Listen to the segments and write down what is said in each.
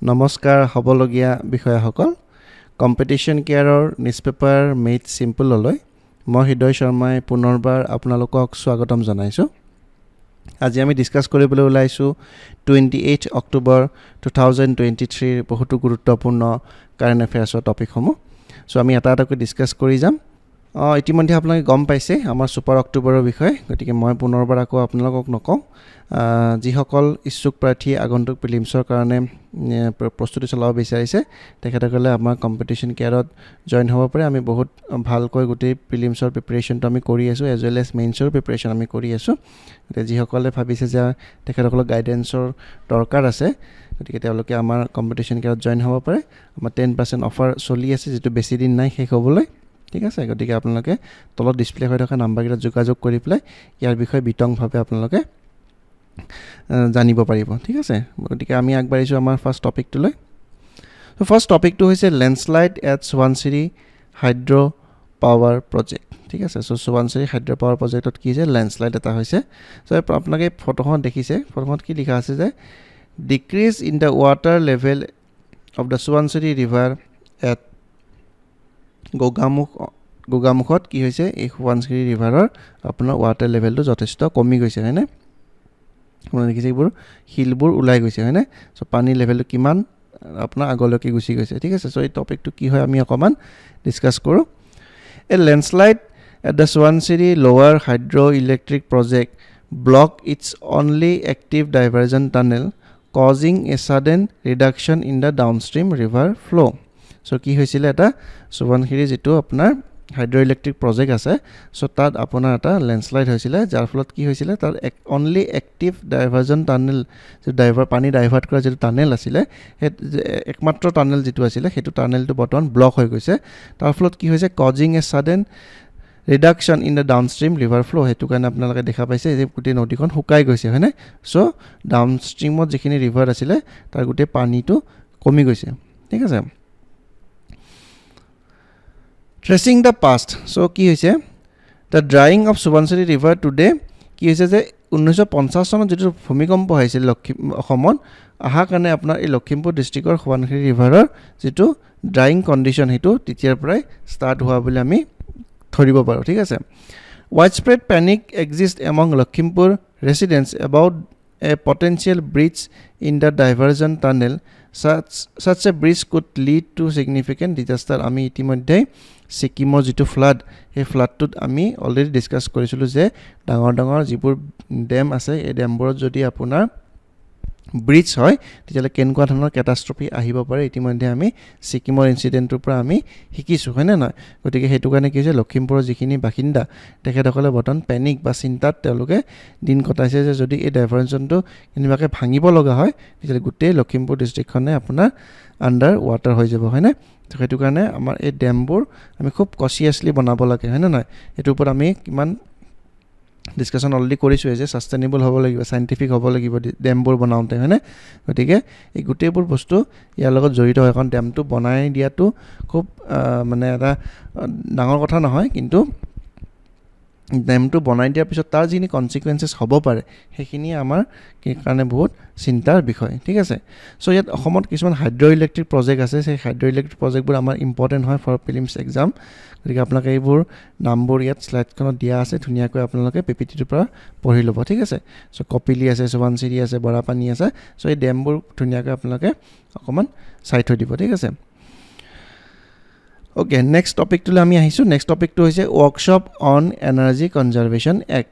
নমস্কাৰ হবলগীয়া বিষয়াসকল কম্পিটিশন কেয়াৰৰ নিউজপেপাৰ মেড সিম্পললৈ মই হৃদয় শৰ্মাই পুনৰবাৰ আপোনালোকক স্বাগতম জনাইছো আজি আমি ডিসকাস কৰিবলৈ ওলাইছো 28 অক্টোবৰ 2023 বহুতো গুৰুত্বপূৰ্ণ কাৰেণ্ট এফেয়াৰ্ছৰ টপিকসমূহ সো আমি এটা এটাকৈ ডিসকাস কৰি যাম ইতিমধ্যে আপোনালোকে গম পাইছে আমাৰ সুপাৰ অক্টোবৰৰ বিষয়ে গতিকে মই পুনৰবাৰ আকৌ আপোনালোকক নকওঁ যিসকল ইচ্ছুক প্ৰাৰ্থী আগন্তুক প্ৰিলিমছৰ কাৰণে প্ৰস্তুতি চলাব বিচাৰিছে তেখেতসকলে আমাৰ কম্পিটিশন কেয়াৰত জয়েন হ'ব পাৰে আমি বহুত ভালকৈ গোটেই প্ৰিলিমছৰ প্ৰিপাৰেচনটো আমি কৰি আছো এজ ৱেল এজ মেইনছৰ প্ৰিপাৰেচন আমি কৰি আছো গতিকে যিসকলে ভাবিছে যে তেখেতসকলক গাইডেন্সৰ দৰকাৰ আছে গতিকে তেওঁলোকে আমাৰ কম্পিটিশন কেয়াৰত জয়েন হ'ব পাৰে আমাৰ 10% অফাৰ চলি আছে যেটো বেছি দিন নাই শেষ হ'বলৈ ঠিক আছে গতিকে আপোনালোকে তলত ডিসপ্লে হৈ থকা নাম্বাৰকেইটা যোগাযোগ কৰি পেলাই ইয়াৰ বিষয়ে বিতংভাৱে আপোনালোকে জানিব পাৰিব ঠিক আছে গতিকে আমি আগবাঢ়িছো আমাৰ ফাৰ্স্ট টপিকটোলৈ সো ফাৰ্স্ট টপিকটো হৈছে ল্যান্ডস্লাইড এট সুৱানচিৰি হাইড্ৰ পাৱাৰ প্ৰজেক্ট ঠিক আছে সো সুৱানচিৰি হাইড্ৰ পাৱাৰ প্ৰজেক্টত কি যে ল্যান্ডস্লাইড এটা হৈছে সো আপোনালোকে ফটোখন দেখিছে ফটোখনত কি লিখা আছে যে decrease in the water level of the সুৱানচিৰি river at গোগামুখত কি হৈছে এই সুৱানচিৰি ৰিভাৰৰ আপোনাৰ ওয়াটাৰ লেভেলটো যথেষ্ট কমি গৈছে হয়নে আপোনালোকে দেখিছে এইবোৰ হিলবোৰ ওলাই গৈছে হয়নে সো পানী লেভেলটো কিমান আপোনাৰ আগলৈকে গুচি গৈছে ঠিক আছে সো এই টপিকটো কি হয় আমি অকমান ডিসকাস কৰো a landslide at the Subansiri lower hydroelectric project block its only active diversion tunnel causing a sudden reduction in the downstream river flow so কি হৈছিল এটা সুৱানচিৰি যেটো আপোনাৰ হাইড্ৰোইলেক্ট্ৰিক প্ৰজেক্ট আছে সো তাত আপোনাৰ এটা ল্যান্ডস্লাইড হৈছিল যাৰ ফলত কি হৈছিল তাৰ অনলি এক্টিভ ডাইভাৰজন টানেল যে পানী ডাইভাৰ্ট কৰা যেটো টানেল আছিল একমাত্ৰ টানেল যেটো আছিল হেতু টানেলটো বৰ্তমান ব্লক হৈ গৈছে তাৰ ফলত কি হৈছে causing a sudden reduction in the downstream river flow হেতু কাৰণে আপোনালোকে দেখা পাইছে যে গোটেই নদীখন শুকাই গৈছে হয়নে সো ডাউনষ্ট্ৰীমত যিখিনি ৰিভাৰ আছিল তাৰ গোটেই পানীটো কমি গৈছে ঠিক আছে Tracing the past so কি হৈছে the drying of সুৱানচিৰি river today কি হৈছে যে 1950 চনত যেটো ভূমিকম্প হৈছিল অসমত আহা কাৰণে আপোনাৰ এই লখিমপুৰ ডিস্ট্ৰিক্টৰ সুৱানচিৰি ৰিভাৰৰ যেটো ড্ৰাইং কন্ডিশন হেতু তেতিয়াৰ পৰাই ষ্টাৰ্ট হোৱা বুলি আমি ধৰিব পাৰো ঠিক আছে widespread panic exists among Lakhimpur residents about a potential breach in the diversion tunnel such a breach could lead to significant disaster আমি ইতিমধ্যে সিকিমৰ যেটো ফ্লাড এই ফ্লাডটোত আমি অলৰেডি ডিসকাস কৰিছিলো যে ডাঙৰ যিবোৰ ড্যাম আছে এই ড্যামবোৰত যদি আপোনাৰ ব্ৰিজ হয় তেতিয়ালে কেনকুৱা ধৰণৰ ক্যাটাস্ট্ৰফি আহিব পাৰে ইতিমধ্যে আমি সিকিমৰ ইনসিডেন্টৰ পৰা আমি শিকিছো হয়নে নহয় গতিকে হেতু কাৰণে কি হৈছে লখিমপুৰৰ যিখিনি বাসিন্দা তেখেতসকলে বৰ্তমান পেনিক বা চিন্তাত তেওঁলোকে দিন কটাইছে যে যদি এই ডাইভাৰজনটো কিনিবাকে ভাঙিব লগা হয় তেতিয়ালে গোটেই লখিমপুৰ ডিস্ট্ৰিক্টখনে আপোনাৰ আন্ডাৰ ওয়াটাৰ হৈ যাব হয়নে তো হেতু কাৰণে আমাৰ এই ড্যামবোৰ আমি খুব কনসিয়াসলি বনাব লাগে হয়নে নহয় এটোৰ ওপৰত আমি কিমান ডিসকাশন অলৰেডি কৰিছো যে সাস্টেইনেবল হ'ব লাগিব সাইন্টিফিক হ'ব লাগিব ড্যামবোৰ বনাওতে হয়নে গতিকে এই গোটেইবোৰ বস্তু ইয়াৰ লগত জড়িত হয় কাৰণ ড্যামটো বনাই দিয়াটো খুব মানে এটা ডাঙৰ কথা নহয় কিন্তু ড্যামটো বনাই দিয়াৰ পিছত তাৰ যিনি কনসিকুৱেন্সেস হ'ব পাৰে হেখিনি আমাৰ কাৰণে বহুত চিন্তাৰ বিষয় ঠিক আছে সো ইয়াত অসমত কিছুমান হাইড্ৰোইলেক্ট্ৰিক প্ৰজেক্ট আছে সেই হাইড্ৰোইলেক্ট্ৰিক প্ৰজেক্টবোৰ আমাৰ ইম্পৰ্টেন্ট হয় ফৰ প্ৰিলিমছ এক্সাম গতিকে আপোনালোকে এইবোৰ নামবোৰ ইয়াত স্লাইডখনত দিয়া আছে ধুনিয়াকৈ আপোনালোকে পিপিটিৰ পৰা পঢ়ি ল'ব ঠিক আছে সো কপিলি আছে সুৱানচিৰি আছে বৰাপানী আছে সো এই ড্যামবোৰ ধুনিয়াকৈ আপোনালোকে অকমান চাই থৈ দিব ঠিক আছে Okay, next topic to আমি আহিছো next topic to হৈছে workshop on energy conservation act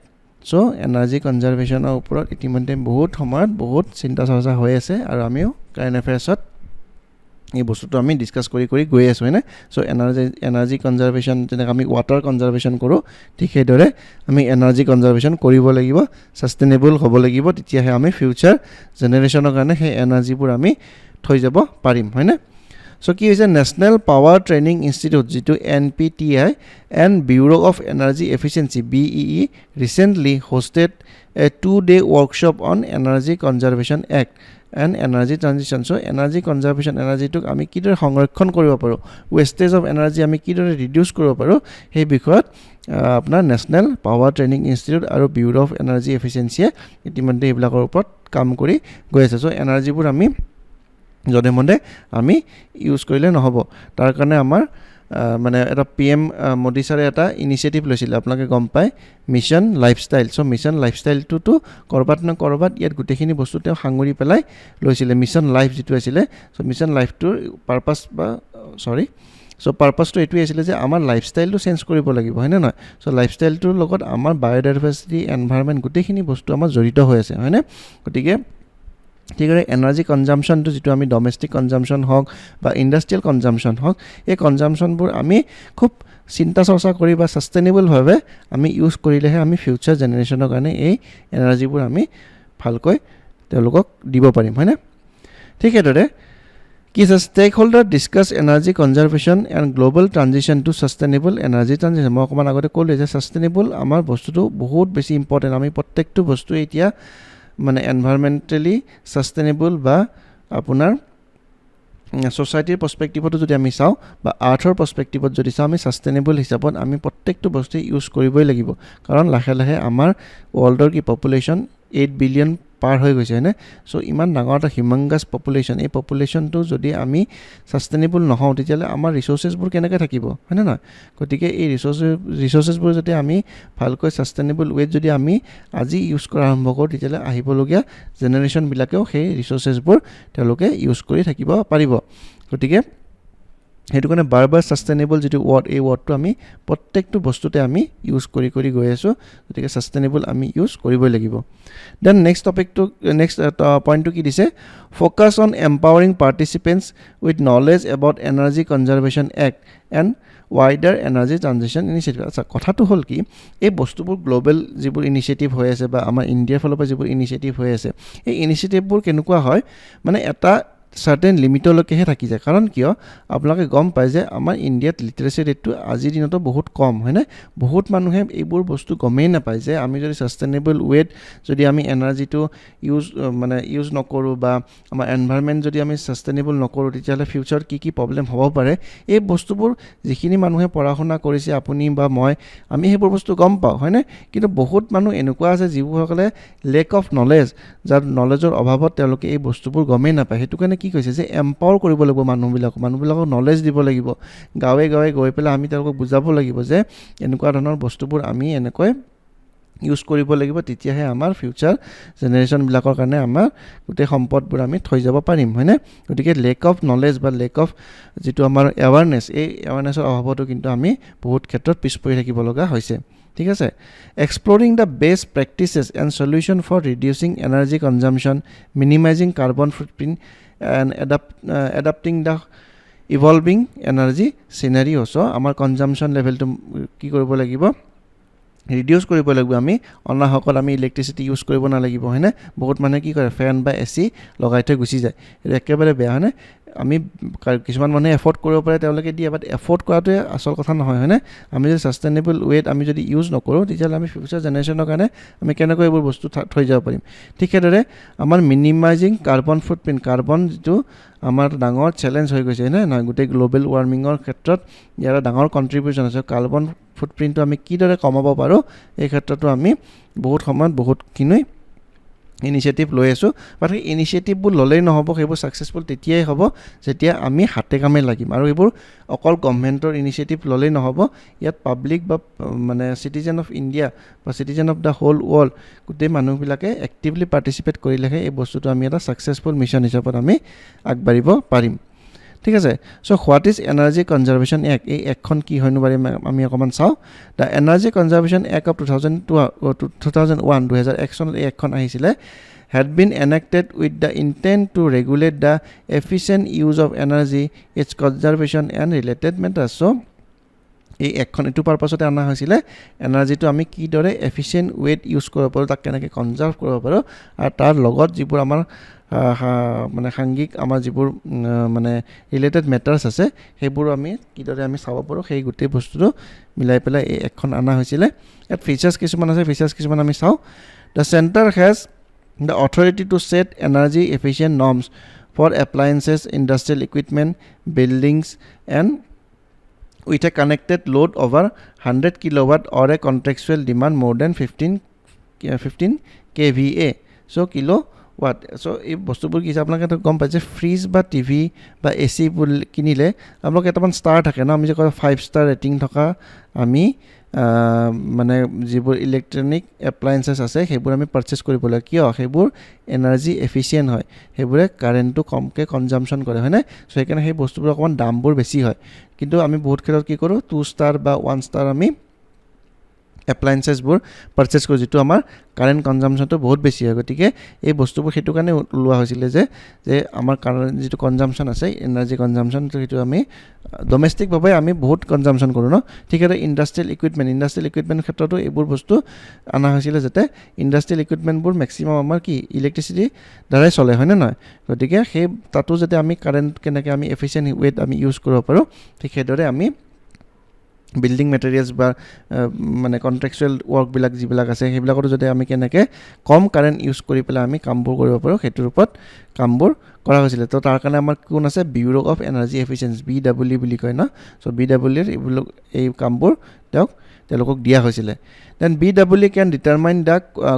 so energy conservation ৰ ওপৰত ইতিমধ্যে বহুত সময়ত বহুত চিন্তা চৰ্চা হৈ আছে আৰু আমিও কাৰেণ্ট এফেয়াৰ্ছত এই বস্তুটো আমি ডিসকাস কৰি গৈ আছো হয়নে সো এনাৰ্জি কনজাৰভেশন যেনে আমি ওয়াটাৰ কনজাৰভেশন কৰো ঠিক সেইদৰে আমি এনাৰ্জি কনজাৰভেশন কৰিব লাগিব সাস্টেইনেবল হ'ব লাগিব তেতিয়াহে আমি ফিউচাৰ জেনাৰেশনৰ কাৰণে সেই এনাৰ্জিবোৰ আমি থৈ যাব পাৰিম হয়নে So কি হৈছে National Power Training Institute যেটো NPTI and Bureau of Energy Efficiency BEE recently hosted a 2-day workshop on Energy Conservation Act and Energy Transition. So energy conservation energy টোক আমি কিদৰে সংৰক্ষণ কৰিব পাৰো wastage of energy আমি কিদৰে ৰিডিউস কৰিব পাৰো সেই বিষয়ত আপোনাৰ National Power Training Institute আৰু Bureau of Energy Efficiency ইতিমধ্যে এইবিলাকৰ ওপৰত কাম কৰি গৈ আছে। So এনাৰ্জিবোৰ আমি যধে মধে আমি ইউজ কৰিলে নহ'ব তাৰ কাৰণে আমাৰ মানে এটা PM মোদী ছাৰে এটা ইনিচিয়েটিভ লৈছিলে আপোনালোকে গম পায় মিছন লাইফষ্টাইল চ' মিছন লাইফষ্টাইলটোতো ক'ৰবাত ন ক'ৰবাত ইয়াত গোটেইখিনি বস্তু তেওঁ সাঙুৰি পেলাই লৈছিলে মিছন লাইফ যিটো আছিলে চ' মিছন লাইফটোৰ পাৰপাছ বা চ' পাৰপাছটো এইটোৱে আছিলে যে আমাৰ লাইফষ্টাইলটো চেঞ্জ কৰিব লাগিব হয়নে নহয় চ' লাইফষ্টাইলটোৰ লগত আমাৰ বায়'ডাইভাৰ্চিটি এনভাইৰনমেণ্ট গোটেইখিনি বস্তু আমাৰ জড়িত হৈ আছে হয়নে গতিকে ঠিক আছে এনাৰ্জি কনজাম্পশ্যনটো যিটো আমি ডমেষ্টিক কনজাম্পশ্যন হওক বা ইণ্ডাষ্ট্ৰিয়েল কনজাম্পশ্যন হওক এই কনজাম্পশ্যনবোৰ আমি খুব চিন্তা চৰ্চা কৰি বা ছাষ্টেইনেবলভাৱে আমি ইউজ কৰিলেহে আমি ফিউচাৰ জেনেৰেশ্যনৰ কাৰণে এই এনাৰ্জিবোৰ আমি ভালকৈ তেওঁলোকক দিব পাৰিম হয়নে ঠিক সেইদৰে কি আছে stakeholder discuss energy conservation and global transition to sustainable energy transition মই অকণমান আগতে ক'লোৱে যে ছাষ্টেইনেবল আমাৰ বস্তুটো বহুত বেছি ইম্পৰ্টেণ্ট আমি প্ৰত্যেকটো বস্তু এতিয়া মানে এনভাইৰমেণ্টেলি ছাষ্টেইনেবল বা আপোনাৰ ছ'চাইটিৰ পাৰ্চপেক্টিভতো যদি আমি চাওঁ বা আৰ্থৰ পাৰ্চপেক্টিভত যদি চাওঁ আমি ছাষ্টেইনেবল হিচাপত আমি প্ৰত্যেকটো বস্তু ইউজ কৰিবই লাগিব কাৰণ লাহে লাহে আমাৰ ৱৰ্ল্ডৰ কি পপুলেশ্যন 8 বিলিয়ন পাৰ হৈ গৈছে হয়নে চ' ইমান ডাঙৰ এটা হিউমাংগাছ পপুলেশ্যন এই পপুলেশ্যনটো যদি আমি ছাষ্টেইনেবল নহওঁ তেতিয়াহ'লে আমাৰ ৰিচ'ৰ্চেছবোৰ কেনেকৈ থাকিব হয়নে নহয় গতিকে এই ৰিচ'ৰ্চেছবোৰ যদি আমি ভালকৈ ছাষ্টেইনেবল ৱেত যদি আমি আজি ইউজ কৰা আৰম্ভ কৰোঁ তেতিয়াহ'লে আহিবলগীয়া জেনেৰেশ্যনবিলাকেও সেই ৰিচ'ৰ্চেছবোৰ তেওঁলোকে ইউজ কৰি থাকিব পাৰিব গতিকে সেইটো কাৰণে বাৰ ছাষ্টেইনেবল যিটো ৱৰ্ড এই ৱৰ্ডটো আমি প্ৰত্যেকটো বস্তুতে আমি ইউজ কৰি গৈ আছোঁ গতিকে ছাষ্টেইনেবল আমি ইউজ কৰিবই লাগিব দেন নেক্সট পইণ্টটো কি দিছে focus on empowering participants with knowledge about energy conservation act and wider energy transition initiative আচ্ছা কথাটো হ'ল কি এই বস্তুবোৰ গ্ল'বেল যিবোৰ ইনিচিয়েটিভ হৈ আছে বা আমাৰ ইণ্ডিয়াৰ ফালৰ পৰা যিবোৰ ইনিচিয়েটিভ হৈ আছে এই ইনিচিয়েটিভবোৰ কেনেকুৱা হয় মানে এটা চাৰ্টেন লিমিটলৈকেহে থাকি যায় কাৰণ কিয় আপোনালোকে গম পায় যে আমাৰ ইণ্ডিয়াত লিটাৰেচি ৰেটটো আজিৰ দিনতো বহুত কম হয়নে বহুত মানুহে এইবোৰ বস্তু গমেই নাপায় যে আমি যদি ছাষ্টেইনেবল ৱেত যদি আমি এনাৰ্জিটো ইউজ নকৰোঁ বা আমাৰ এনভাইৰনমেণ্ট যদি আমি ছাষ্টেইনেবল নকৰোঁ তেতিয়াহ'লে ফিউচাৰত কি প্ৰব্লেম হ'ব পাৰে এই বস্তুবোৰ যিখিনি মানুহে পঢ়া শুনা কৰিছে আপুনি বা মই আমি সেইবোৰ বস্তু গম পাওঁ হয়নে কিন্তু বহুত মানুহ এনেকুৱা আছে যিবোৰসকলে লেক অফ নলেজ যাৰ নলেজৰ অভাৱত তেওঁলোকে এই বস্তুবোৰ গমেই নাপায় সেইটো কাৰণে কি কৈছে যে এম্পাৱাৰ কৰিব লাগিব মানুহবিলাকক নলেজ দিব লাগিব গাঁৱে গাঁৱে গৈ পেলাই আমি তেওঁলোকক বুজাব লাগিব যে এনেকুৱা ধৰণৰ বস্তুবোৰ আমি এনেকৈ ইউজ কৰিব লাগিব তেতিয়াহে আমাৰ ফিউচাৰ জেনেৰেশ্যনবিলাকৰ কাৰণে আমাৰ গোটেই সম্পদবোৰ আমি থৈ যাব পাৰিম হয়নে গতিকে লেক অফ নলেজ বা লেক অফ যিটো আমাৰ এৱাৰনেছ এই এৱাৰনেছৰ অভাৱতো কিন্তু আমি বহুত ক্ষেত্ৰত পিছ পৰি থাকিব লগা হৈছে ঠিক আছে exploring the best practices and solution for reducing energy consumption minimising carbon footprint and adapting the evolving energy scenario' so' আমাৰ কনজাম্পশ্যন লেভেলটো কি কৰিব লাগিব ৰিডিউচ কৰিব লাগিব আমি অনাহকত আমি ইলেক্ট্ৰিচিটি ইউজ কৰিব নালাগিব হয়নে বহুত মানুহে কি কৰে ফেন বা AC লগাই থৈ গুচি যায় এইটো একেবাৰে বেয়া হয়নে আমি কিছুমান মানুহে এফৰ্ড কৰিব পাৰে তেওঁলোকে দিয়ে বাট এফৰ্ড কৰাটোৱে আচল কথা নহয় হয়নে আমি যদি ছাষ্টেইনেবল ৱেত আমি যদি ইউজ নকৰোঁ তেতিয়াহ'লে আমি ফিউচাৰ জেনেৰেশ্যনৰ কাৰণে আমি কেনেকৈ এইবোৰ বস্তু থৈ যাব পাৰিম ঠিক সেইদৰে আমাৰ মিনিমাইজিং কাৰ্বন ফুটপ্ৰিণ্ট কাৰ্বন যিটো আমাৰ ডাঙৰ চেলেঞ্জ হৈ গৈছে নহয় গোটেই গ্ল'বেল ৱাৰ্মিঙৰ ক্ষেত্ৰত ইয়াৰ ডাঙৰ কণ্ট্ৰিবিউশ্যন আছে কাৰ্বন ফুটপ্ৰিণ্টটো আমি কিদৰে কমাব পাৰোঁ এই ক্ষেত্ৰতো আমি বহুত সময়ত বহুতখিনি ইনিচিয়েটিভ লৈ আছোঁ বাট সেই ইনিচিয়েটিভবোৰ ল'লেই নহ'ব সেইবোৰ ছাকচেছফুল তেতিয়াই হ'ব যেতিয়া আমি হাতে কামে লাগিম আৰু এইবোৰ অকল গভৰ্ণমেণ্টৰ ইনিচিয়েটিভ ল'লেই নহ'ব ইয়াত পাব্লিক বা মানে চিটিজেন অফ ইণ্ডিয়া বা citizen of the whole world গোটেই মানুহবিলাকে এক্টিভলি পাৰ্টিচিপেট কৰিলেহে এই বস্তুটো আমি এটা ছাকচেছফুল মিছন হিচাপত আমি আগবাঢ়িব পাৰিম ঠিক আছে so' what is energy conservation act এই এক্টখন কি হয়নো বাৰু আমি অকণমান চাওঁ the energy conservation act of 2001 চনত এই এক্টখন আহিছিলে had been enacted with the intent to regulate the efficient use of energy, its conservation and related matters. So, এই এক্টখন এইটো পাৰপাছতে অনা হৈছিলে এনাৰ্জিটো আমি কিদৰে এফিচিয়েণ্ট ৱেত ইউজ কৰিব পাৰোঁ তাক কেনেকৈ কনজাৰ্ভ কৰিব পাৰোঁ আৰু তাৰ লগত যিবোৰ আমাৰ মানে সাংঘিক আমাৰ যিবোৰ মানে ৰিলেটেড মেটাৰ্ছ আছে সেইবোৰ আমি কিদৰে আমি চাব পাৰোঁ সেই গোটেই বস্তুটো মিলাই পেলাই এই এক্টখন অনা হৈছিলে ইয়াত ফিচাৰ্ছ কিছুমান আছে ফিচাৰ্ছ কিছুমান আমি চাওঁ the centre has the authority to set energy efficient norms for appliances, industrial equipment, buildings and with a connected load over 100 kilowatt or a contractual demand more than 15 kVA. So what so এই বস্তুবোৰ কি আপোনালোকে গম পাইছে fridge বা TV বা AC কিনিলে আপোনালোকে এটামান ষ্টাৰ থাকে না আমি যে কয় 5 ষ্টাৰ ৰেটিং থকা আমি মানে যিবোৰ ইলেক্ট্ৰনিক এপ্লায়েন্সেছ আছে সেইবোৰ আমি পাৰচেজ কৰিব লাগে কিয় সেইবোৰ এনাৰ্জি এফিচিয়েন্ট হয় সেইবোৰে কাৰেণ্টটো কমকে কনজাম্পশন কৰে হয় না সো সেইকাৰণে সেই বস্তুবোৰ অকমান দামবোৰ বেছি হয় কিন্তু আমি বহুত ক্ষেত্ৰত কি কৰো 2 ষ্টাৰ বা 1 ষ্টাৰ আমি এপ্লায়েন্সেছ বোৰ পাৰচেজ কৰো যেটো আমাৰ কাৰেন্ট কনজাম্পশনটো বহুত বেছি হয় গতিকে এই বস্তুবোৰ হেতু কাৰণে লোৱা হৈছিল যে আমাৰ কাৰেন্ট যেটো কনজাম্পশন আছে এনাৰ্জি কনজাম্পশন যেটো আমি ডোমেস্টিক ভাবে আমি বহুত কনজাম্পশন কৰো ন ঠিক আছে ইন্ডাস্ট্ৰিয়েল ইকুইপমেন্ট ক্ষেত্ৰতো এইবোৰ বস্তু আনা হৈছিল যাতে ইন্ডাস্ট্ৰিয়েল ইকুইপমেন্টবোৰ ম্যাক্সিমাম আমাৰ কি ইলেক্ট্ৰিসিটি দ্বাৰাই চলে হয় না নহয় গতিকে সেই তাতো যাতে আমি কাৰেন্ট কেনেকৈ আমি এফিচিয়েন্ট ওয়েত আমি ইউজ কৰিব পাৰো ঠিক সেইদৰে আমি বিল্ডিং মেটেৰিয়েলছ বা মানে কন্ট্ৰাকচুৱেল ওয়াৰ্ক বিলাক যিবিলাক আছে সেইবিলাকৰো যদি আমি কেনেকৈ কম কাৰেন্ট ইউজ কৰি পেলাই আমি কামবোৰ কৰিব পাৰো হেতুৰ ওপৰত কামবোৰ কৰা হৈছিল তো তাৰ কাৰণে আমাৰ কোন আছে bureau of energy efficiency BW বুলি কয় না সো BW এৰ এই কামবোৰ তেওঁলোকক দিয়া হৈছিল then BW can determine the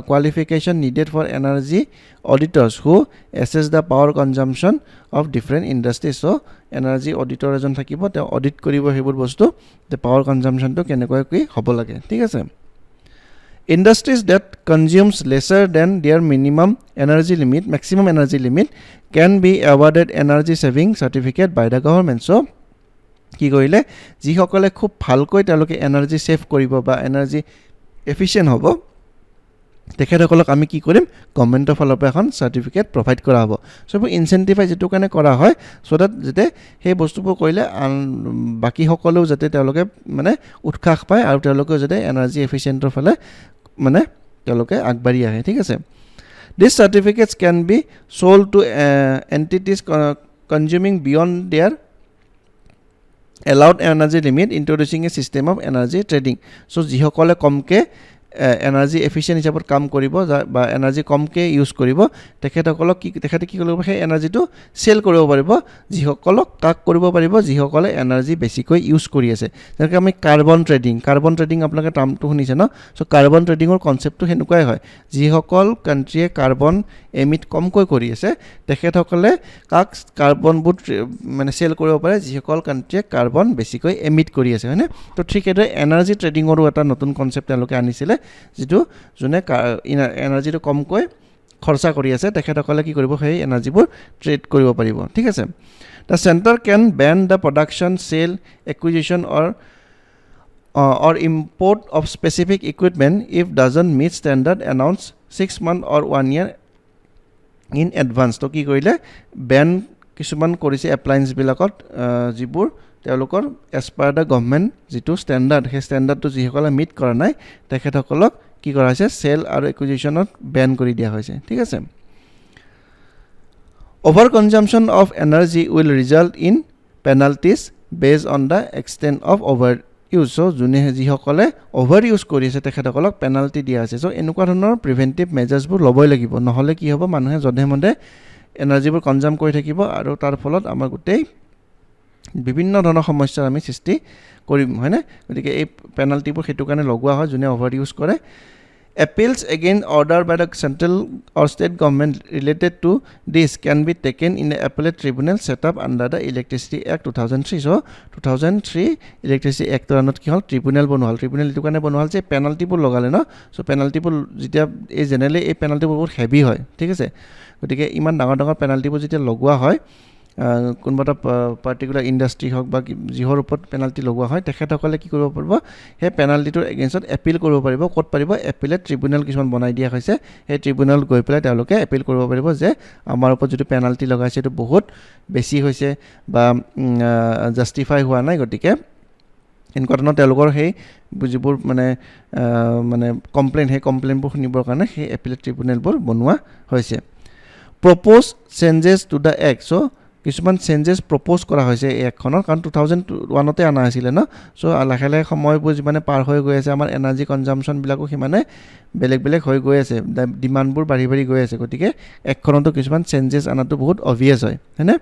qualification needed for energy auditors who assess the power consumption of different industries so energy auditor এজন থাকিব তে অডিট কৰিব হেবোৰ বস্তু the power consumption to কেনেকৈ কি হ'ব লাগে ঠিক আছে industries that consumes lesser than their maximum energy limit can be awarded energy saving certificate by the government so কি কৰিলে যি সকলে খুব ভালকৈ তেওঁলোকে এনাৰ্জি সেভ কৰিব বা এনাৰ্জি এফিচিয়েন্ট হ'ব তেখেতসকলক আমি কি কৰিম গভৰ্ণমেণ্টৰ ফালৰ পৰা এখন সাৰ্টিফিকেট প্ৰভাইড কৰা হ'ব সো ইনসেন্টিভাইজ যেটো কাৰণে কৰা হয় সো দ্যাট যেতে সেই বস্তুবোৰ কৰিলে বাকি সকলেও যাতে তেওঁলোকে মানে উৎসাহ পায় আৰু তেওঁলোকে যাতে এনাৰ্জি এফিচিয়েন্টৰ ফালে মানে তেওঁলোকে আগবাঢ়ি আহে ঠিক আছে These certificates can be sold to entities consuming beyond their allowed energy limit introducing a system of energy trading so যিসকলে কমকে এনাৰ্জি এফিচিয়েন্ট হিচাপত কাম কৰিব বা এনাৰ্জি কমকে ইউজ কৰিব তেখেতসকলক তেখেতে কি কৰিব সেই এনাৰ্জিটো সেল কৰিব পাৰিব যিসকলক কাক কৰিব পাৰিব যিসকলে এনাৰ্জি বেছিকৈ ইউজ কৰি আছে যেনেকৈ আমি কাৰ্বন ট্ৰেডিং আপোনালোকে টাৰ্মটো শুনিছে ন সো কাৰ্বন ট্ৰেডিংৰ কনসেপ্টটো হেনুকাই হয় যিসকল কান্ট্ৰিয়ে কাৰ্বন এমিট কমকৈ কৰি আছে তেখেতসকলে কাক কাৰ্বনবোৰ মানে সেল কৰিব পাৰে যিসকল কান্ট্ৰিয়ে কাৰ্বন বেছিকৈ এমিট কৰি আছে হয়নে তো ঠিক এদৰে এনাৰ্জি ট্ৰেডিংৰো এটা নতুন কনসেপ্ট তেওঁলোকে আনিছিলে যেটো জনে এনাৰ্জিটো কমকৈ খৰচা কৰি আছে তেখেতসকলে কি কৰিব সেই এনাৰ্জিবোৰ ট্ৰেড কৰিব পাৰিব ঠিক আছে The center can ban the production, sale, acquisition or import of specific equipment if doesn't meet standard announced 6 months or 1 year in advance তো কি কৰিলে ban কিছুমান কৰিছে এপ্লায়েন্স বিলাকত যিবোৰ তেওঁলোকৰ as per the government যেটো স্ট্যান্ডাৰ্ড সেই স্ট্যান্ডাৰ্ডটো যিসকলে মিট কৰা নাই তেখেতসকলক কি কৰা হৈছে সেল আৰু একুইজিশনত ব্যান কৰি দিয়া হৈছে ঠিক আছে Over consumption of energy will result in penalties based on the extent of overuse so june যিসকলে overuse কৰিছে তেখেতসকলক পেনাল্টি দিয়া আছে so এনেকুৱা ধৰণৰ প্ৰিভেন্টিভ মেজাৰ্স বোৰ লবই লাগিব নহলে কি হ'ব মানুহে জধে-মধে এনাৰ্জিবোৰ কনজাম কৰি থাকিব আৰু তাৰ ফলত আমাৰ গোটেই বিভিন্ন ধৰণৰ সমস্যাৰ আমি সৃষ্টি কৰিম হয়নে গতিকে এই পেনাল্টিবোৰ হেতু কাৰণে লগোৱা হয় জুনে ওভাৰ ইউজ কৰে appeals against order by the central or state government related to this can be taken in the appellate tribunal set up under the Electricity Act 2003 so 2003 Electricity Act anot ki hol tribunal bonual tribunal etu kane bonual je penalty bur logale na so penalty bur jitia e generally e penalty bur heavy hoy thik ase gotike iman dangar penalty bur jitia logwa hoy কোনবাটা particular industry হক বা জিহৰ ওপৰত penalty লগোৱা হয় তেখেতসকলে কি কৰিব পাৰিব হে পেনাল্টিটোৰ এগেইনষ্টত এপিল কৰিব পাৰিব কোট পাৰিব এপিলেট ট্ৰিবিউনেল কিছুমান বনাই দিয়া হৈছে হে ট্ৰিবিউনেল গৈ পেলাই তেওঁলোকে এপিল কৰিব পাৰিব যে আমাৰ ওপৰত যেটো পেনাল্টি লগাইছে এটো বহুত বেছি হৈছে বা জাস্টিফাই হোৱা নাই গতিকে এনেকুৱা ধৰণৰ তেওঁলোকৰ সেই বুজিবোৰ মানে কমপ্লেইন হে কমপ্লেইনবোৰ শুনিবৰ কাৰণে সেই এপিলেট ট্ৰিবিউনেলবোৰ বনোৱা হৈছে Proposed changes to the act so কিছুমান চেঞ্জেছ প্ৰপ'জ কৰা হৈছে এই এখনৰ, কাৰণ 2001তে অনা হৈছিলে ন। চ' লাহে লাহে সময়বোৰ যিমানে পাৰ হৈ গৈ আছে, আমাৰ এনাৰ্জি কনজাম্পশ্যনবিলাকো সিমানে বেলেগ বেলেগ হৈ গৈ আছে, ডিমাণ্ডবোৰ বাঢ়ি বাঢ়ি গৈ আছে। গতিকে এখনতো কিছুমান চেঞ্জেছ অনাটো বহুত অবভিয়াছ হয়নে?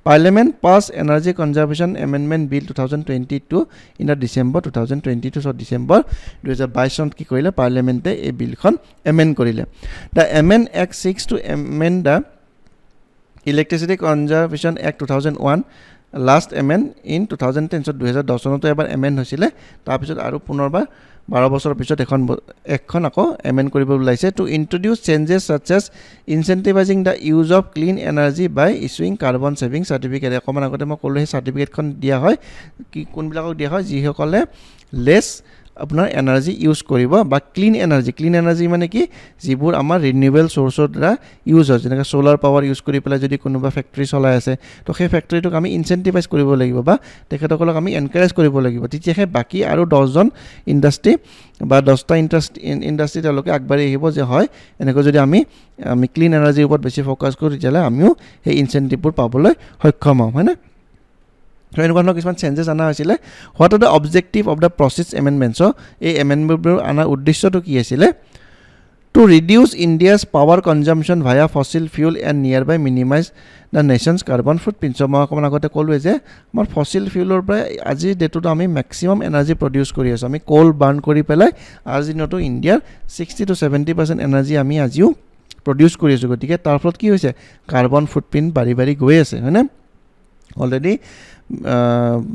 Parliament pass energy conservation amendment bill 2022 in the December 2022। So' December 2022 চনত কি কৰিলে পাৰ্লিয়ামেণ্টে এই বিলখন এমেণ্ড কৰিলে। The amend act 6 to amend the electricity conservation act 2001 last amend in 2010। So' 2010 চনতো এবাৰ এমেণ্ড হৈছিলে, তাৰপিছত আৰু পুনৰবাৰ 12 বছৰৰ পিছত এখন আকৌ এমেণ্ড কৰিব ওলাইছে। To introduce changes such as incentivising the use of clean energy by issuing carbon saving certificate. অকণমান আগতে মই ক'লোঁ সেই চাৰ্টিফিকেটখন দিয়া হয়, কোনবিলাকক দিয়া হয়? যিসকলে লেছ আপোনাৰ এনাৰ্জি ইউজ কৰিব বা ক্লিন এনাৰ্জি মানে কি? যিবোৰ আমাৰ ৰিনিউৱেবল চ'ৰ্চৰ দ্বাৰা ইউজ হয়, যেনেকৈ ছ'লাৰ পাৱাৰ ইউজ কৰি পেলাই যদি কোনোবা ফেক্টৰী চলাই আছে, তো সেই ফেক্টৰীটোক আমি ইনচেণ্টিভাইজ কৰিব লাগিব বা তেখেতসকলক আমি এনকাৰেজ কৰিব লাগিব। তেতিয়াহে বাকী আৰু 10জন ইণ্ডাষ্ট্ৰী বা 10টা ইণ্ডাষ্ট্ৰী তেওঁলোকে আগবাঢ়ি আহিব যে হয়, এনেকৈ যদি আমি ক্লিন এনাৰ্জিৰ ওপৰত বেছি ফ'কাছ কৰোঁ, তেতিয়াহ'লে আমিও সেই ইনচেণ্টিভবোৰ পাবলৈ সক্ষম হ'ম, হয়নে? তো এনেকুৱা ধৰণৰ কিছুমান চেঞ্জেছ অনা হৈছিলে। What are the objective of the process amendments? এই এমেণ্ডমেণ্টবোৰ অনাৰ উদ্দেশ্যটো কি আছিলে? To reduce India's power consumption via fossil fuel and near by minimise the nation's carbon footprint. So' মই অকণমান আগতে ক'লোৱে যে আমাৰ ফচিল ফিউলৰ পৰা আজিৰ ডেটতো আমি মেক্সিমাম এনাৰ্জি প্ৰডিউচ কৰি আছোঁ। আমি কোল বাৰ্ণ কৰি পেলাই আজিৰ দিনতো ইণ্ডিয়াৰ 60 to 70% এনাৰ্জি আমি আজিও প্ৰডিউচ কৰি আছোঁ। গতিকে তাৰ ফলত কি হৈছে? কাৰ্বন ফুটপ্ৰিণ্ট বাঢ়ি বাঢ়ি গৈ আছে, হয়নে? অলৰেডি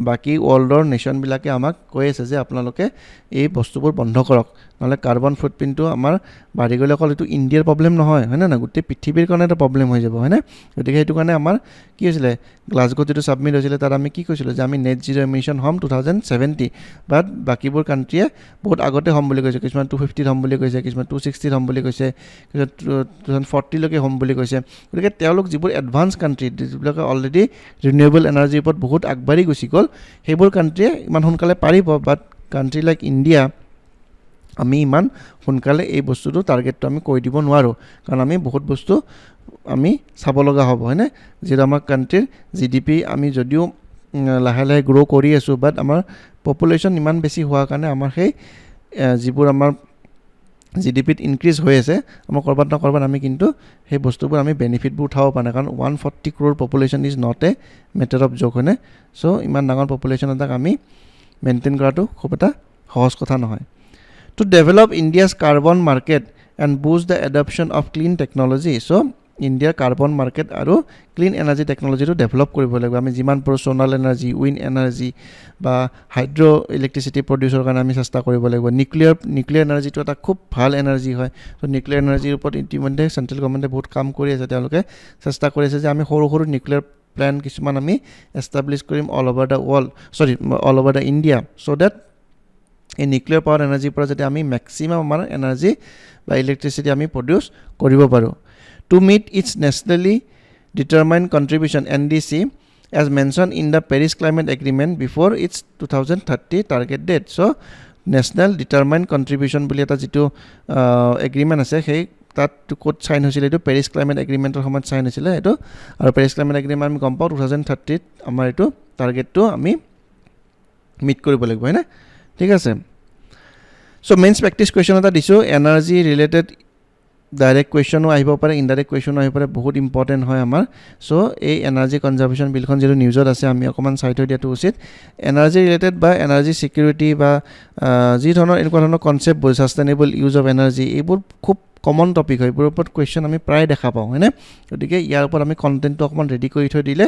বাকী ৱৰ্ল্ডৰ নেশ্যনবিলাকে আমাক কৈ আছে যে আপোনালোকে এই বস্তুবোৰ বন্ধ কৰক, নহ'লে কাৰ্বন ফুটপ্ৰিণ্টটো আমাৰ বাঢ়ি গ'লে অকল এইটো ইণ্ডিয়াৰ প্ৰব্লেম নহয়, হয়নে নহয়? গোটেই পৃথিৱীৰ কাৰণে এটা প্ৰব্লেম হৈ যাব, হয়নে? গতিকে সেইটো কাৰণে আমাৰ কি হৈছিলে? গ্লাছগোত যিটো ছাবমিট হৈছিলে তাত আমি কি কৈছিলোঁ যে আমি নেট জিৰ' এমিশ্যন হ'ম 2070, বাট বাকীবোৰ কাণ্ট্ৰিয়ে বহুত আগতে হ'ম বুলি কৈছে। কিছুমান 250 হ'ম বুলি কৈছে, কিছুমান 260 হ'ম বুলি কৈছে, কিছুমান 2040লৈকে হ'ম বুলি কৈছে। গতিকে তেওঁলোক যিবোৰ এডভান্স কাণ্ট্ৰি, যিবিলাকে অলৰেডি ৰিনিউৱেবল এনাৰ্জিৰ ওপৰত বহুত আগবাঢ়ি গুচি গ'ল, সেইবোৰ কাণ্ট্ৰিয়ে ইমান সোনকালে পাৰিব, বাট কাণ্ট্ৰি লাইক ইণ্ডিয়া আমি ইমান সোনকালে এই বস্তুটো টাৰ্গেটটো আমি কৰি দিব নোৱাৰোঁ, কাৰণ আমি বহুত বস্তু আমি চাব লগা হ'ব, হয়নে? যিহেতু আমাৰ কাণ্ট্ৰিৰ GDP আমি যদিও লাহে লাহে গ্ৰ' কৰি আছোঁ, বাট আমাৰ পপুলেশ্যন ইমান বেছি হোৱাৰ কাৰণে আমাৰ সেই যিবোৰ আমাৰ GDPত ইনক্ৰিজ হৈ আছে, আমাৰ ক'ৰবাত না ক'ৰবাত আমি কিন্তু সেই বস্তুবোৰ আমি বেনিফিটবোৰ উঠাব পৰা নাই, কাৰণ 140 crore population is not a matter of joke, হয়নে? চ' ইমান ডাঙৰ পপুলেশ্যন এটাক আমি মেইনটেইন কৰাটো খুব এটা সহজ কথা নহয়। To develop India's carbon market and boost the adoption of clean technology. So' ইণ্ডিয়াৰ কাৰ্বন মাৰ্কেট আৰু ক্লিন এনাৰ্জি টেকন'লজিটো ডেভেলপ কৰিব লাগিব। আমি যিমান পাৰোঁ ছ'লাৰ এনাৰ্জি, উইণ্ড এনাৰ্জি বা হাইড্ৰ' ইলেক্ট্ৰিচিটি প্ৰডিউচৰ কাৰণে আমি চেষ্টা কৰিব লাগিব। নিউক্লিয়াৰ এনাৰ্জিটো এটা খুব ভাল এনাৰ্জি হয়। ত' নিউক্লিয়াৰ এনাৰ্জিৰ ওপৰত ইতিমধ্যে চেণ্ট্ৰেল গভৰ্ণমেণ্টে বহুত কাম কৰি আছে। তেওঁলোকে চেষ্টা কৰি আছে যে আমি সৰু সৰু নিউক্লিয়াৰ প্লেণ্ট কিছুমান আমি এষ্টাব্লিছ কৰিম all over the India, so' that এই নিউক্লিয়াৰ পাৱাৰ এনাৰ্জিৰ পৰা যাতে আমি মেক্সিমাম আমাৰ এনাৰ্জি বা ইলেক্ট্ৰিচিটি আমি প্ৰডিউচ কৰিব পাৰোঁ। To meet its nationally determined contribution NDC as mentioned in the Paris Climate Agreement before its 2030 target date. So' national ডিটাৰমাইণ্ড contribution বুলি এটা যিটো এগ্ৰিমেণ্ট আছে, সেই তাত ক'ত চাইন হৈছিলে? এইটো পেৰিছ ক্লাইমেট এগ্ৰিমেণ্টৰ সময়ত চাইন হৈছিলে এইটো। আৰু পেৰিছ ক্লাইমেট এগ্ৰিমেণ্ট আমি গম পাওঁ 2030 আমাৰ এইটো টাৰ্গেটটো আমি মিট কৰিব লাগিব, হয়নে? ঠিক আছে। চ' মেইনছ প্ৰেক্টিছ কুৱেশ্যন এটা দিছোঁ, এনাৰ্জি ৰিলেটেড ডাইৰেক্ট কুৱেশ্যনো আহিব পাৰে, ইনডাইৰেক্ট কুৱেশ্যনো আহিব পাৰে, বহুত ইম্পৰ্টেণ্ট হয় আমাৰ। চ' এই এনাৰ্জি কনজাৰ্ভেশ্যন বিলখন যিটো নিউজত আছে আমি অকণমান চাই থৈ দিয়াটো উচিত। এনাৰ্জি ৰিলেটেড বা এনাৰ্জি ছিকিউৰিটি বা যি ধৰণৰ এনেকুৱা ধৰণৰ কনচেপ্টবোৰ, ছাষ্টেইনেবল ইউজ অফ এনাৰ্জি, এইবোৰ খুব কমন টপিক হয়, এইবোৰৰ ওপৰত কুৱেশ্যন আমি প্ৰায় দেখা পাওঁ, হয়নে? গতিকে ইয়াৰ ওপৰত আমি কণ্টেণ্টটো অকণমান ৰেডি কৰি থৈ দিলে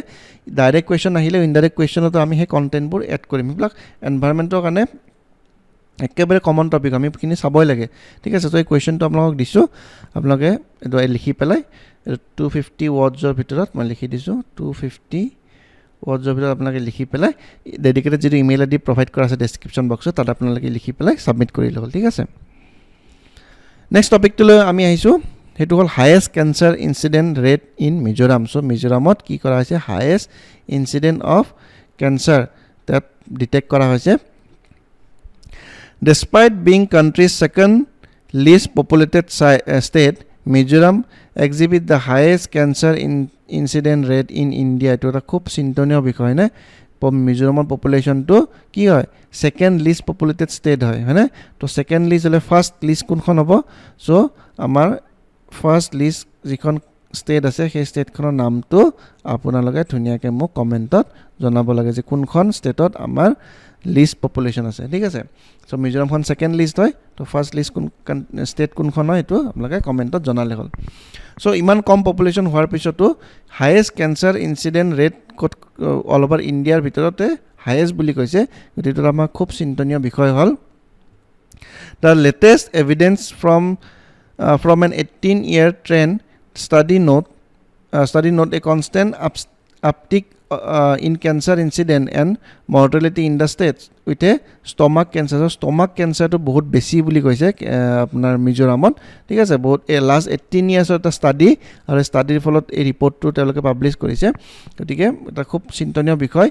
ডাইৰেক্ট কুৱেশ্যন আহিলেও ইনডাইৰেক্ট কুৱেশ্যনতো আমি সেই কণ্টেণ্টবোৰ এড কৰিম। সেইবিলাক এনভাইৰমেণ্টৰ কাৰণে একেবাৰে কমন টপিক, আমি এইখিনি চাবই লাগে, ঠিক আছে? ত' এই কুৱেশ্যনটো আপোনালোকক দিছোঁ, আপোনালোকে এইটো লিখি পেলাই 250 ৱৰ্ডছৰ ভিতৰত মই লিখি দিছোঁ, 250 ৱৰ্ডছৰ ভিতৰত আপোনালোকে লিখি পেলাই ডেডিকেটেড যিটো ইমেইল ID প্ৰভাইড কৰা আছে ডেছক্ৰিপশ্যন বক্সত, তাত আপোনালোকে লিখি পেলাই ছাবমিট কৰিলে হ'ল, ঠিক আছে? নেক্সট টপিকটোলৈ আমি আহিছোঁ, সেইটো হ'ল highest cancer incident rate in Mizoram. So' মিজোৰামত কি কৰা হৈছে? হায়েষ্ট ইনচিডেণ্ট অফ কেঞ্চাৰ তাত ডিটেক্ট কৰা হৈছে। Despite being country's second least populated state, Mizoram exhibit the highest cancer incident rate in India. এটো এটা খুব চিন্তনীয় বিষয় না মিজোৰামৰ পপুলেশ্যনটো কি হয় সেকেন্ড লিষ্ট পপুলেটেড ষ্টেট হয় হয়নে তো সেকেন্ড লিষ্ট হলে ফাৰ্স্ট লিষ্ট কোনখন হ'ব সো আমাৰ ফাৰ্স্ট লিষ্ট যিখন ষ্টেট আছে সেই ষ্টেটখনৰ নামটো আপোনালোকে ধুনীয়াকৈ মোক কমেন্টত জনাব লাগে যে কোনখন ষ্টেটত আমাৰ লিষ্ট পপুলেশ্যন আছে ঠিক আছে সো মিজোৰামখন সেকেন্ড লিষ্ট হয় তো ফাৰ্স্ট লিষ্ট কোন ষ্টেট কোনখন হয় এটো আপোনালোকে কমেন্টত জনালে হ'ল সো ইমান কম পপুলেশ্যন হোৱাৰ পিছতো highest cancer incident rate all over ইণ্ডিয়াৰ ভিতৰতে হাইয়েষ্ট বুলি কৈছে গতিকে আমাৰ খুব চিন্তনীয় বিষয় হ'ল the latest evidence from an 18-year trend study note a constant uptick in cancer incident and mortality in the states with a stomach cancer to বহুত বেছি বুলি কৈছে আপোনাৰ মিজোৰামত ঠিক আছে বহুত লাষ্ট 18 years এটা স্টাডি আৰু স্টাডিৰ ফলত এই ৰিপৰ্টটো তেওঁলোকে পাবলিশ কৰিছে গতিকে এটা খুব চিন্তনীয় বিষয়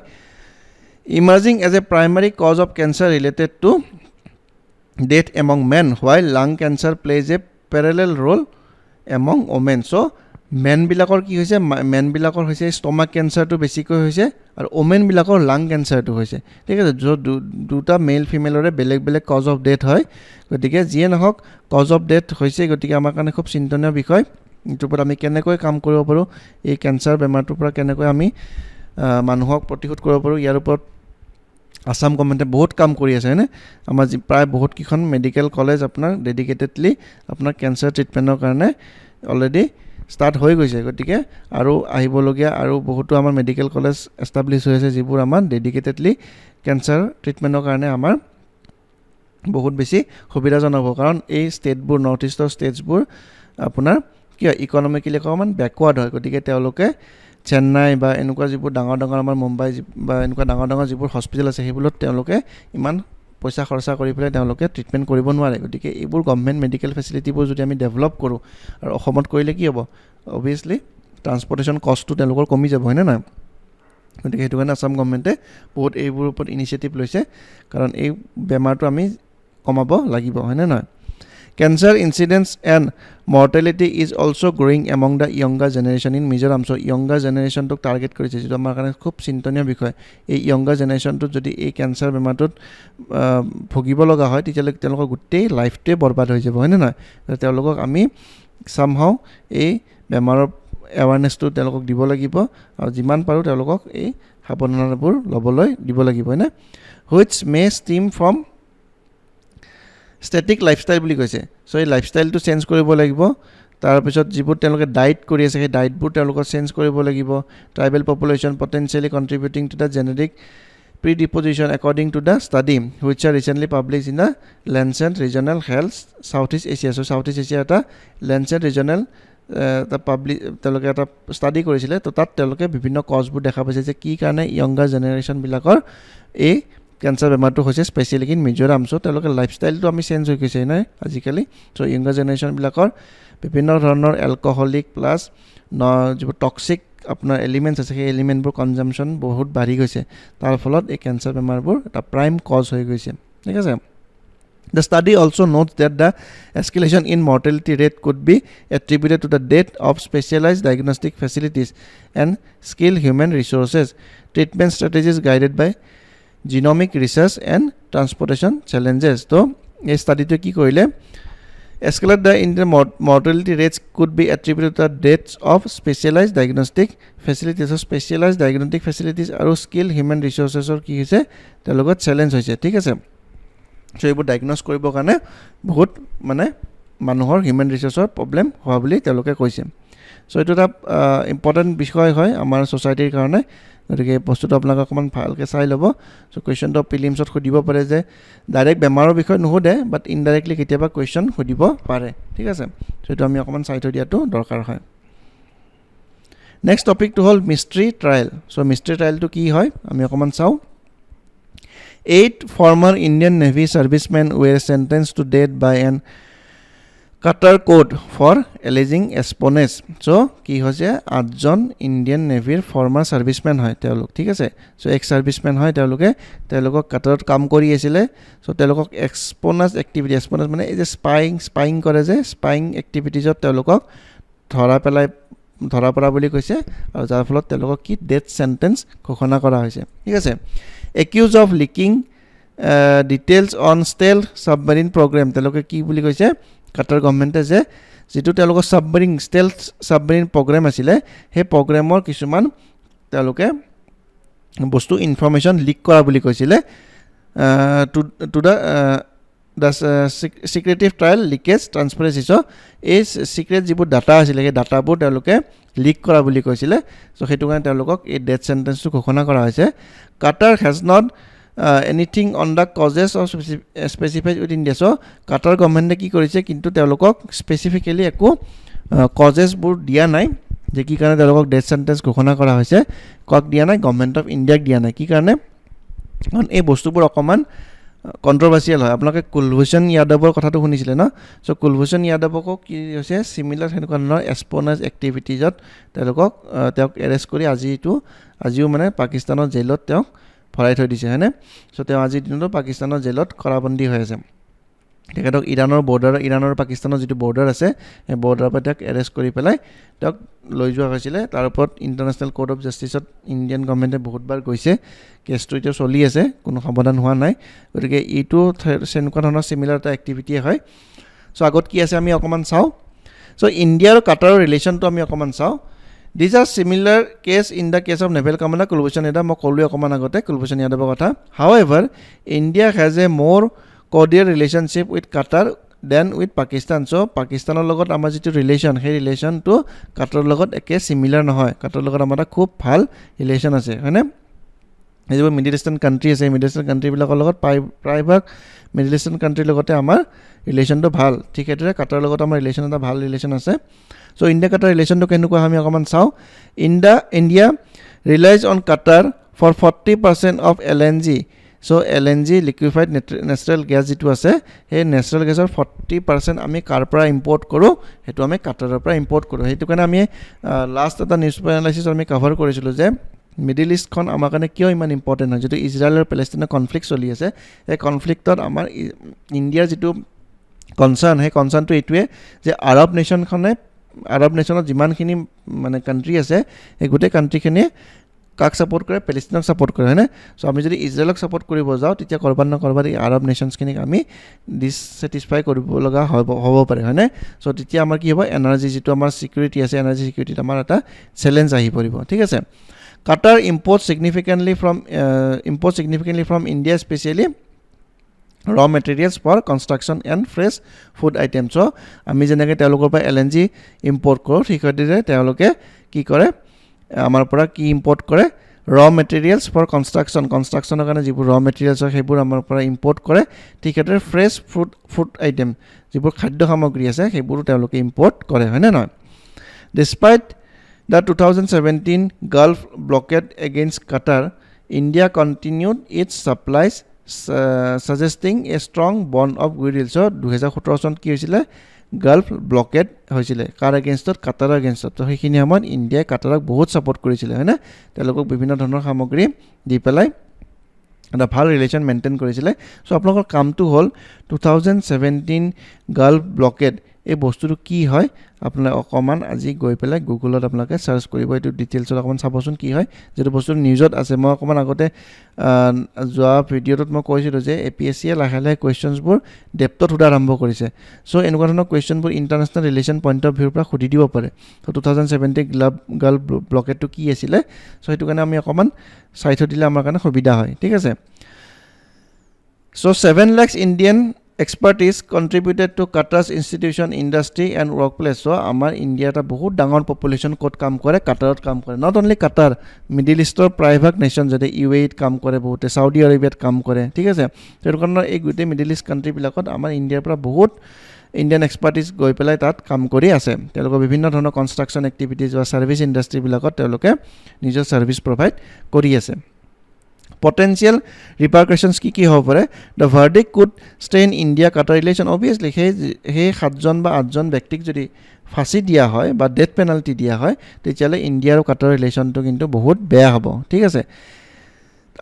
emerging as a primary cause of cancer related to death among men while lung cancer plays a parallel role among women so men বিলাকৰ কি হৈছে men বিলাকৰ হৈছে stomach cancer টো বেছিকৈ হৈছে আৰু women বিলাকৰ lung cancer টো হৈছে ঠিক আছে দুটা মেল ফিমেলৰে বেলেগ বেলেগ cause of death হয় গতিকে যিয়ে নহওক cause of death হৈছে গতিকে আমাৰ কাৰণে খুব চিন্তনীয় বিষয় ইটোৰ পৰা আমি কেনেকৈ কাম কৰিব পাৰো এই ক্যান্সাৰ বেমাৰটোৰ পৰা কেনেকৈ আমি মানুহক প্ৰতিৰোধ কৰিব পাৰো ইয়াৰ ওপৰত আসাম গভৰ্ণমেণ্টে বহুত কাম কৰি আছে হয়নে আমাৰ প্ৰায় বহুত কিখন মেডিকেল কলেজ আপোনাৰ ডেডিকেটেডলি আপোনাৰ ক্যান্সাৰ ট্ৰিটমেন্টৰ কাৰণে অলৰেডি স্টাৰ্ট হৈ গৈছে গতিকে আৰু আহিবলগীয়া আৰু বহুতো আমাৰ মেডিকেল কলেজ এষ্টাবলিশ হৈ আছে যিবোৰ আমাৰ ডেডিকেটেডলি ক্যান্সাৰ ট্ৰিটমেন্টৰ কাৰণে আমাৰ বহুত বেছি সুবিধাজনক হ'ব কাৰণ এই ষ্টেটবোৰ নৰ্থ ইষ্টৰ ষ্টেটছবোৰ আপোনাৰ কি ইকনমিক্যালি অকমান ব্যাকৱাৰ্ড হয় গতিকে তেওঁলোকে চেন্নাই বা এনেকুৱা যিবোৰ ডাঙৰ ডাঙৰ আমাৰ মুম্বাই বা এনেকুৱা ডাঙৰ ডাঙৰ যিবোৰ হস্পিটেল আছে সেইবোৰত তেওঁলোকে ইমান পইচা খৰচা কৰি পেলাই তেওঁলোকে ট্ৰিটমেন্ট কৰিব নোৱাৰে গতিকে এইবোৰ গভৰ্ণমেণ্ট মেডিকেল ফেচিলিটিবোৰ যদি আমি ডেভেলপ কৰো আৰু অসমত কৰিলে কি হ'ব অবিয়াসলি ট্ৰান্সপৰ্টেশন কষ্টটো তেওঁলোকৰ কমি যাব হয়নে নহয় গতিকে হেতু কাৰণে আসাম গভৰ্ণমেণ্টে বহুত এইবোৰ ওপৰত ইনিচিয়েটিভ লৈছে কাৰণ এই বেমাৰটো আমি কমাব লাগিব হয়নে নহয় Cancer incidence and mortality is also growing among the younger generation in Mizoram. So younger generation to target কৰিছে যেটো আমাৰ কাৰণে খুব চিন্তনীয় বিষয় এই younger generation to যদি এই ক্যান্সাৰ বেমাৰটোত ভুগিব লগা হয় তেতিয়ালে তেওঁলোকৰ গোটেই লাইফতে বৰবাদ হৈ যাব হয়নে নহয় তেওঁলোকক আমি somehow এই বেমাৰৰ awareness to তেওঁলোকক দিব লাগিব আৰু যিমান পাৰো তেওঁলোকক এই সাৱধানতাবোৰ লবলৈ দিব লাগিব হয়নে which may stem from static lifestyle বুলি কৈছে সো এই লাইফষ্টাইলটো চেঞ্জ কৰিব লাগিব তাৰ পিছত যিবোৰ তেওঁলোকে ডায়েট কৰি আছে সেই ডায়েটবোৰ তেওঁলোকৰ চেঞ্জ কৰিব লাগিব tribal population potentially contributing to the genetic predisposition according to the study which are recently published in the Lancet Regional Health Southeast Asia so Southeast Asia এটা Lancet Regional the public তেওঁলোকে এটা study কৰিছিলে তো তাত তেওঁলোকে বিভিন্ন কজবোৰ দেখা পাইছে যে কি কাৰণে younger generation বিলাকৰ এই ক্যান্সাৰ বেমাৰটো হৈছে স্পেশালি ইন মিজোৰাম সো তেওঁলোকৰ লাইফষ্টাইলটো আমি চেঞ্জ হৈ গৈছে নাই আজিকালি সো ইয়াnger জেনাৰেশন বিলাকৰ বিভিন্ন ধৰণৰ এলকহলিক প্লাস যিবোৰ টক্সিক আপোনাৰ এলিমেন্টস আছে সেই এলিমেন্টবোৰ কনজাম্পশন বহুত বাঢ়ি গৈছে তাৰ ফলত এই ক্যান্সাৰ বেমাৰবোৰ এটা প্ৰাইম কজ হৈ গৈছে ঠিক আছে The study also notes that the escalation in mortality rate could be attributed to the death of specialized diagnostic facilities and skilled human resources treatment strategies guided by genomic research and transportation challenges so এই স্টাডিটো কি কৰিলে escalate the Indian mortality rates could be attributed to the deaths of specialized diagnostic facilities so specialized diagnostic facilities আৰু skilled human resources or কি হৈছে তেওঁলোকৰ challenge হৈছে ঠিক আছে সো এইবোৰ ডায়াগনোজ কৰিব কাৰণে বহুত মানে মানুহৰ হিউম্যান ৰিসোৰ্সৰ প্ৰবলেম হোৱা বুলি তেওঁলোকে কৈছে সো এটো এটা ইম্পৰ্টেন্ট বিষয় হয় আমাৰ সোসাইটিৰ কাৰণে গতিকে বস্তুটো আপোনাক অকমান ভালকে চাই ল'ব সো কোৱেশ্চনটো প্ৰিলিমছত খুদিব পাৰে যে ডাইৰেক্ট বেমাৰৰ বিষয় নহোদে বাট ইনডাইৰেক্টলি কেতিয়াবা কোৱেশ্চন খুদিব পাৰে ঠিক আছে সো এটো আমি অকমান চাই থৈ দিয়াটো দৰকাৰ হয় নেক্সট টপিকটো হ'ল মিস্ট্ৰি ট্ৰায়াল সো মিস্ট্ৰি ট্ৰায়ালটো কি হয় আমি অকমান চাও 8 former Indian Navy servicemen were sentenced to death by an Qatar court for alleging espionage. So কি হৈছে 8 জন ইন্ডিয়ান নেভিৰ ফৰ্মাৰ সাৰ্ভিসমেন হয় তেওঁলোক ঠিক আছে সো এক্স সাৰ্ভিসমেন হয় তেওঁলোকক কাটাৰত কাম কৰি আছিল সো তেওঁলোকক এক্সপোনাস এক্টিভিটি এক্সপোনাস মানে এই যে স্পাইং কৰে যে স্পাইং এক্টিভিটিজত তেওঁলোকক ধৰা পৰা বুলি কৈছে আৰু যাৰ ফলত তেওঁলোকক কি ডেথ সেন্টেন্স ঘোষণা কৰা হৈছে ঠিক আছে accuse of leaking details on stealth submarine programme তেওঁলোকে কি বুলি কৈছে কাটাৰ গভৰ্ণমেণ্টে যে যেটো তেওঁলোকৰ ষ্টেল সাবমেৰিন প্ৰগ্ৰাম আছিলে সেই প্ৰগ্ৰামৰ কিছুমান তেওঁলোকে বস্তু ইনফৰমেশন লিক কৰা বুলি কৈছিলে to the secretive trial leakage transparency so এই সিক্ৰেট যিবোৰ ডাটা আছিলে সেই ডাটাবোৰ তেওঁলোকে লিক কৰা বুলি কৈছিলে সো হেতু কাৰণে তেওঁলোকক এই ডেথ সেন্টেন্সটো ঘোষণা কৰা হৈছে Qatar has not anything on the causes of specified with India so Qatar গভৰ্ণমেণ্টে কি কৰিছে কিন্তু তেওঁলোকক স্পেসিফিক্যালি একো কজেসবোৰ দিয়া নাই যে কি কাৰণে তেওঁলোকক ডেথ সেন্টেন্স ঘোষণা কৰা হৈছে কক দিয়া নাই গভৰ্ণমেণ্ট অফ ইণ্ডিয়াক দিয়া নাই কি কাৰণে কাৰণ এই বস্তুবোৰ অকমান কন্ট্ৰভাৰ্চিয়াল হয় আপোনালোকে কুলভূষণ যাদৱৰ কথাটো শুনিছিলে ন সো কুলভূষণ যাদৱক কি হৈছে সিমিলাৰ হেনেকুৱা ধৰণৰ এস্পনাজ এক্টিভিটিজত তেওঁলোকক এৰেষ্ট কৰি আজিও মানে পাকিস্তানৰ জেলত তেওঁক ভৰাই থৈ দিছে হয়নে সো তেওঁ আজি দিনতো পাকিস্তানৰ জেলত কৰাবন্দী হৈ আছে তেখেতক ইৰানৰ পাকিস্তানৰ যেটো বৰ্ডাৰ আছে এই বৰ্ডাৰৰ পৰা তেওঁক এৰেষ্ট কৰি পেলাই তেওঁক লৈ যোৱা হৈছিলে তাৰ ওপৰত ইন্টাৰনেশ্যনেল কোৰ্ট অফ জাস্টিছত ইণ্ডিয়ান গভৰ্ণমেণ্টে বহুতবাৰ গৈছে কেছটো এতিয়া চলি আছে কোনো সমাধান হোৱা নাই গতিকে এইটো সেনেকুৱা ধৰণৰ সিমিলাৰ এটা এক্টিভিটি হয় সো আগত কি আছে আমি অকমান চাও সো ইণ্ডিয়া আৰু কাটাৰৰ ৰিলেচনটো আমি অকমান চাও These are similar case in the case of Naval Commander Kulbhushan Yadav মই ক'লো অকমান আগতে কুলভূষণ যাদৱৰ কথা however India has a more cordial relationship with Qatar than with Pakistan so পাকিস্তানৰ লগত আমাৰ যেটো ৰিলেচন সেই ৰিলেচনটো কাটাৰৰ লগত একে সিমিলাৰ নহয় কাটাৰৰ লগত আমাৰ খুব ভাল ৰিলেচন আছে হয়নে এই যে মিডল ইষ্টাৰ্ণ কান্ট্ৰি আছে মিডল ইষ্টাৰ্ণ কান্ট্ৰি বিলাকৰ লগত প্ৰায়ভাগ মিডল ইষ্টাৰ্ণ কান্ট্ৰিৰ লগতে আমাৰ ৰিলেচনটো ভাল ঠিক এটাৰে কাটাৰৰ লগত আমাৰ ৰিলেচন এটা ভাল ৰিলেচন আছে So India Qatar relation to kenuko ami akaman sao India relies on Qatar for 40% of LNG so LNG liquefied natural gas jitu ase he natural gas or 40% ami kar pora import koru hetu ami Qatar pora import koru hetu kane ami last eta news analysis ami cover korisilu je Middle East kon amar kane kyo iman important hoy jetu Israel or Palestine conflict choli ase ei conflict ot amar India jitu concern he concern to etue je Arab nation যিমানখিনি মানে country আছে এই গোটে কান্ট্ৰিখিনি কাক support কৰে প্যালেষ্টাইনক support কৰে হয়নে so আমি যদি ইজৰাইলক সাপোৰ্ট কৰিব যাও তেতিয়া কৰবাৰ এই আৰব নেশনছখিনিক আমি ডিসস্যাটিসফাই কৰিব লগা হ'ব পাৰে হয়নে সো তেতিয়া আমাৰ কি হ'ব এনাৰ্জি যেটো আমাৰ সিকিউৰিটি আছে এনাৰ্জি সিকিউৰিটিত আমাৰ এটা চ্যালেঞ্জ আহি পৰিব ঠিক আছে Qatar imports significantly from India especially raw materials for construction and fresh food items so ami jenake telokor pa LNG import koro thikadire teloke ki kore amar pora ki import kore raw materials for construction er kane jibur raw materials hebur amar pora import kore thikadire fresh food item jibur khadyo samagri ase hebur teloke import kore hoy na noy despite the 2017 Gulf blockade against Qatar India continued its supplies suggesting a strong bond of goodwill so 2017 চনত কি হৈছিল Gulf blocked হৈছিল কাৰ এগেইনষ্টত কাটাৰ এগেইনষ্টত তো সেইখিনি সময়ত ইণ্ডিয়াই কাটাৰক বহুত support কৰিছিল হয়নে তেওঁলোকক বিভিন্ন ধৰণৰ সামগ্ৰী দি পেলাই এটা ভাল ৰিলেচন মেইনটেইন কৰিছিল সো আপোনালোকৰ কামটো হ'ল 2017 গালফ ব্লকেড এই বস্তুটো কি হয় আপোনালোকে অকমান আজি গৈ পেলাই গুগলত আপোনালোকে সাৰ্চ কৰিব এটো ডিটেইলছত অকমান চাবচোন কি হয় যেটো বস্তু নিউজত আছে মই অকমান আগতে যোৱা ভিডিঅ'ত মই কৈছিলো যে APSC লাহে লাহে কোৱেশ্চনছবোৰ ডেপথত উঠা আৰম্ভ কৰিছে সো এনেকুৱা ধৰণৰ কোৱেশ্চনবোৰ ইন্টাৰনেশ্যনেল ৰিলেচন পইণ্ট অফ ভিউৰ পৰা খুদি দিব পাৰে তো 2017 গালফ ব্লকেডটো কি আছিল সো হেতু কাৰণে আমি অকমান চাই থৈ দিলে আমাৰ কাৰণে সুবিধা হয় ঠিক আছে so 7 lakhs Indian expertise contributed to Qatar's institution industry and workplace so amar India ta bahut dangor population kot kam kore Qatarot kam kore not only Qatar Middle Eastor private nation jode UAE kam kore bahute Saudi Arabia kam kore thik ase ter karone ei gote Middle East country bilakot amar India pra bahut Indian expertise goi pelai tat kam kori ase teloko bibhinno dhৰণৰ construction activities or service industry bilakot teloko nijor service provide kori ase potential repercussions ki hobo pare the verdict could strain India Qatar relation obviously he 7 জন বা 8 জন ব্যক্তিক যদি ফাঁসি দিয়া হয় বা death penalty দিয়া হয় তেতিয়ালে ইন্ডিয়া আৰু কাটাৰ ৰিলেচনটো কিন্তু বহুত বেয়া হ'ব ঠিক আছে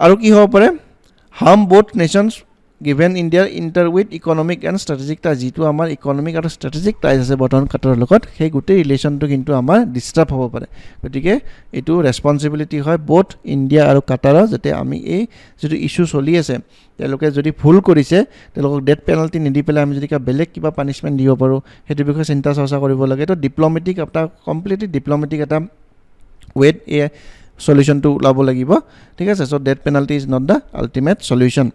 আৰু কি হ'ব পাৰে harm both nations given India's inter with economic and strategic ties যিটো আমাৰ ইকনমিক আৰু ষ্ট্ৰেটেজিক টাইজ আছে বৰ্তমান কাটাৰৰ লগত সেই গোটেই ৰিলেশ্যনটো কিন্তু আমাৰ ডিষ্টাৰ্ব হ'ব পাৰে গতিকে এইটো ৰেছপন্সিবিলিটি হয় বোথ ইণ্ডিয়া আৰু কাটাৰৰ যাতে আমি এই যিটো ইছ্যু চলি আছে তেওঁলোকে যদি ভুল কৰিছে তেওঁলোকক ডেথ পেনাল্টি নিদি পেলাই আমি যদি বেলেগ কিবা পানিছমেণ্ট দিব পাৰোঁ সেইটো বিষয়ে চিন্তা চৰ্চা কৰিব লাগে এইটো ডিপ্ল'মেটিক এটা কমপ্লিটলি ডিপ্ল'মেটিক এটা ৱেত এই সলিউশনটো ওলাব লাগিব ঠিক আছে so death penalty is not the ultimate solution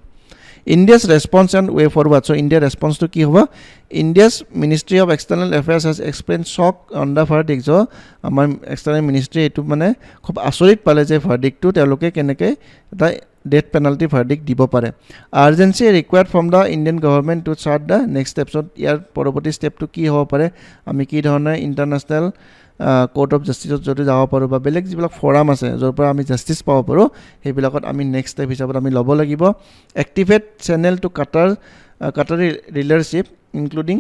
India's response and way forward. So India response to ki hoba India's Ministry of External Affairs has expressed shock on the verdict. So amar external ministry etu mane khub asorit pale je verdict tu teloke keneke the death penalty verdict dibo pare. Urgency required from the Indian government to chart the next steps. So yar poroboti step to ki hoba pare ami ki dhorone international court of জাস্টিসত যদি যাব পাৰোঁ বা বেলেগ যিবিলাক forum আছে য'ৰ পৰা আমি জাষ্টিছ পাব পাৰোঁ সেইবিলাকত আমি নেক্সট ষ্টেপ হিচাপত আমি ল'ব লাগিব activate channel to Qatari relationship including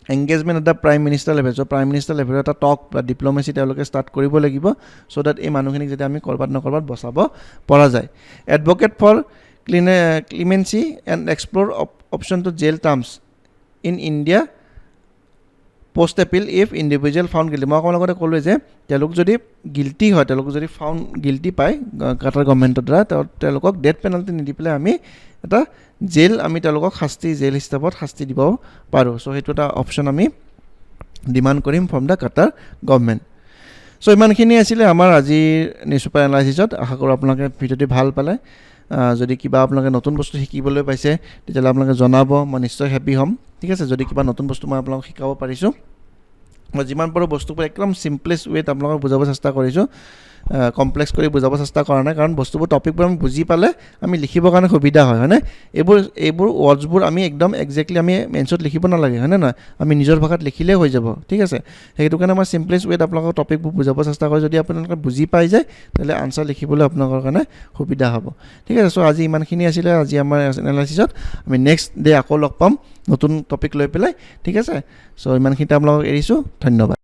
engagement at the prime minister level so' prime minister লেভেলত এটা টক বা ডিপ্ল'মেচি তেওঁলোকে ষ্টাৰ্ট কৰিব লাগিব চ' ডেট এই মানুহখিনিক যাতে আমি ক'ৰবাত নক'ৰবাত বচাব পৰা যায় advocate for clemency and explore option to jail terms in India post appeal if individual found guilty মই আপোনালোকৰ লগতে ক'লোঁ যে তেওঁলোক যদি গিল্টি হয় তেওঁলোক যদি ফাউণ্ড গিল্টি পায় কাটাৰ গভৰ্ণমেণ্টৰ দ্বাৰা তেওঁলোকক ডেথ পেনাল্টি নিদি পেলাই আমি এটা জেল আমি তেওঁলোকক শাস্তি জেল হিচাপত শাস্তি দিব পাৰোঁ চ' সেইটো এটা অপশ্যন আমি ডিমাণ্ড কৰিম ফ্ৰম দ্য কাটাৰ গভৰ্ণমেণ্ট চ' ইমানখিনি আছিলে আমাৰ আজিৰ নিউজ পেপাৰ এনালাইচিছত আশা কৰোঁ আপোনালোকে ভিডিঅ'টি ভাল পালে যদি কিবা আপোনালোকে নতুন বস্তু শিকিবলৈ পাইছে তেতিয়াহ'লে আপোনালোকে জনাব মই নিশ্চয় হেপী হ'ম ঠিক আছে যদি কিবা নতুন বস্তু মই আপোনালোকক শিকাব পাৰিছোঁ মই যিমান পাৰোঁ বস্তুবোৰ একদম চিম্পলেষ্ট ৱেত আপোনালোকক বুজাব চেষ্টা কৰিছোঁ কমপ্লেক্স কৰি বুজাব চেষ্টা কৰা নাই কাৰণ বস্তুবোৰ টপিকবোৰ আমি বুজি পালে আমি লিখিবৰ কাৰণে সুবিধা হয় হয়নে এইবোৰ ৱৰ্ডছবোৰ আমি একদম একজেক্টলি আমি মেন্সত লিখিব নালাগে হয়নে নহয় আমি নিজৰ ভাষাত লিখিলেই হৈ যাব ঠিক আছে সেইটো কাৰণে মই চিম্পলেষ্ট ৱেত আপোনালোকক টপিকবোৰ বুজাব চেষ্টা কৰোঁ যদি আপোনালোকে বুজি পাই যায় তেতিয়াহ'লে আনচাৰ লিখিবলৈ আপোনালোকৰ কাৰণে সুবিধা হ'ব ঠিক আছে চ' আজি ইমানখিনি আছিলে আজি আমাৰ এনালাইচিছত আমি নেক্সট ডে আকৌ লগ পাম নতুন টপিক লৈ পেলাই ঠিক আছে চ' ইমানখিনিতে আপোনালোকক এৰিছোঁ ধন্যবাদ